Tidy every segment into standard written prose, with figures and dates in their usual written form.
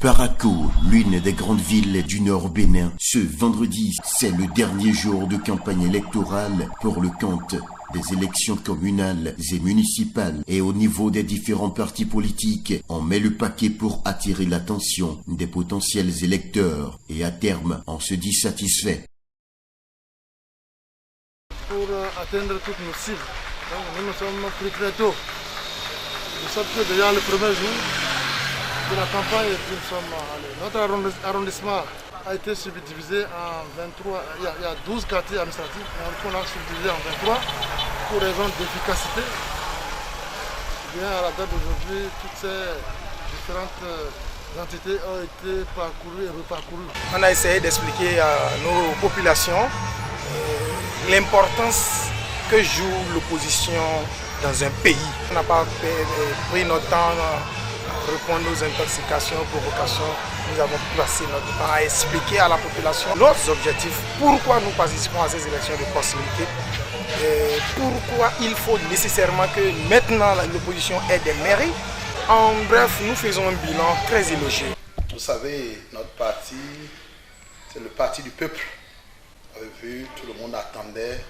Parakou, l'une des grandes villes du Nord Bénin. Ce vendredi, c'est le dernier jour de campagne électorale pour le compte des élections communales et municipales. Et au niveau des différents partis politiques, on met le paquet pour attirer l'attention des potentiels électeurs. Et à terme, on se dit satisfait. Pour atteindre toutes nos cibles, nous sommes pris très tôt. Nous sommes déjà le premier jour de la campagne et puis nous sommes allés. Notre arrondissement a été subdivisé en 23, il y a 12 quartiers administratifs et on a subdivisé en 23 pour raison d'efficacité. Bien à la date d'aujourd'hui, toutes ces différentes entités ont été parcourues et reparcourues. On a essayé d'expliquer à nos populations l'importance que joue l'opposition dans un pays. On n'a pas pris notre temps à répondre aux intoxications, aux provocations. Nous avons passé notre temps à expliquer à la population nos objectifs, pourquoi nous participons à ces élections de proximité, et pourquoi il faut nécessairement que maintenant l'opposition ait des mairies. En bref, nous faisons un bilan très élogieux. Vous savez, notre parti, c'est le parti du peuple. Vous avez vu, tout le monde attendait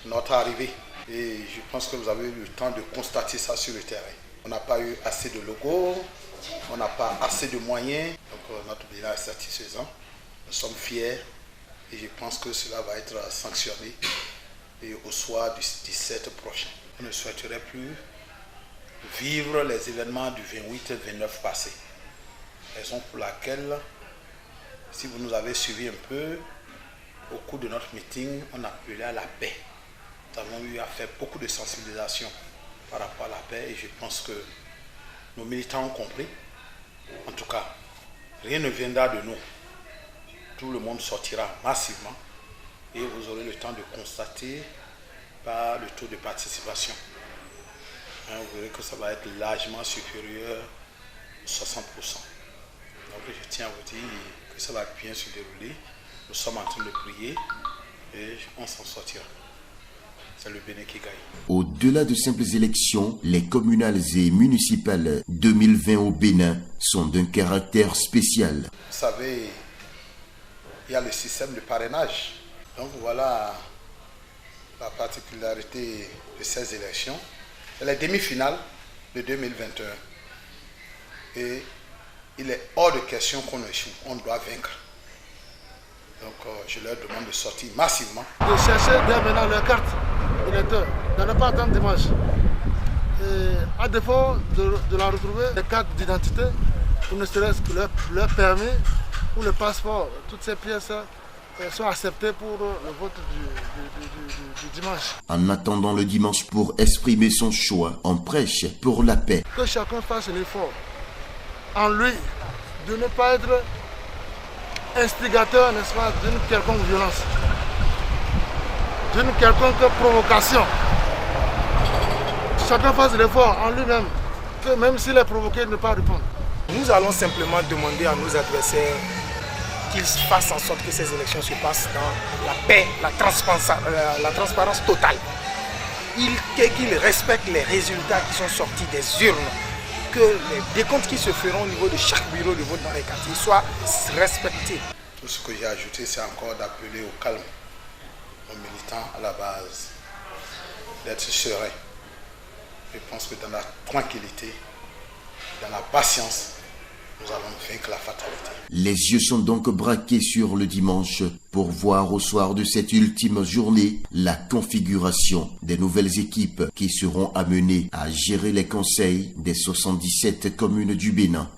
notre arrivée. Et je pense que vous avez eu le temps de constater ça sur le terrain. On n'a pas eu assez de logos, on n'a pas assez de moyens. Donc notre bilan est satisfaisant. Nous sommes fiers et je pense que cela va être sanctionné et au soir du 17 prochain. On ne souhaiterait plus vivre les événements du 28 et 29 passés. Raison pour laquelle, si vous nous avez suivis un peu, au cours de notre meeting, on appelait à la paix. Nous avons eu à faire beaucoup de sensibilisation par rapport à la paix et je pense que nos militants ont compris. En tout cas, rien ne viendra de nous. Tout le monde sortira massivement et vous aurez le temps de constater par le taux de participation. Vous verrez que ça va être largement supérieur à 60%. Donc je tiens à vous dire que ça va bien se dérouler. Nous sommes en train de prier et on s'en sortira. C'est le Bénin qui gagne. Au-delà de simples élections, les communales et municipales 2020 au Bénin sont d'un caractère spécial. Vous savez, il y a le système de parrainage. Donc voilà la particularité de ces élections. C'est la demi-finale de 2021. Et il est hors de question qu'on échoue. On doit vaincre. Donc je leur demande de sortir massivement. De chercher dès maintenant leur carte électeur, de ne pas attendre dimanche. Et à défaut de la retrouver, les cartes d'identité, ou ne serait-ce que leur permis ou le passeport, toutes ces pièces sont acceptées pour le vote du dimanche. En attendant le dimanche pour exprimer son choix, on prêche pour la paix. Que chacun fasse l'effort en lui de ne pas être instigateur, n'est-ce pas, d'une quelconque violence, d'une quelconque provocation. Chacun fasse l'effort en lui-même, que même s'il est provoqué, ne pas répondre. Nous allons simplement demander à nos adversaires qu'ils fassent en sorte que ces élections se passent dans la paix, la transparence totale. Qu'ils respectent les résultats qui sont sortis des urnes, que les décomptes qui se feront au niveau de chaque bureau de vote dans les quartiers soient respectés. Tout ce que j'ai ajouté, c'est encore d'appeler au calme aux militants à la base, d'être sereins. Je pense que dans la tranquillité, dans la patience, nous allons vaincre la fatalité. Les yeux sont donc braqués sur le dimanche pour voir au soir de cette ultime journée la configuration des nouvelles équipes qui seront amenées à gérer les conseils des 77 communes du Bénin.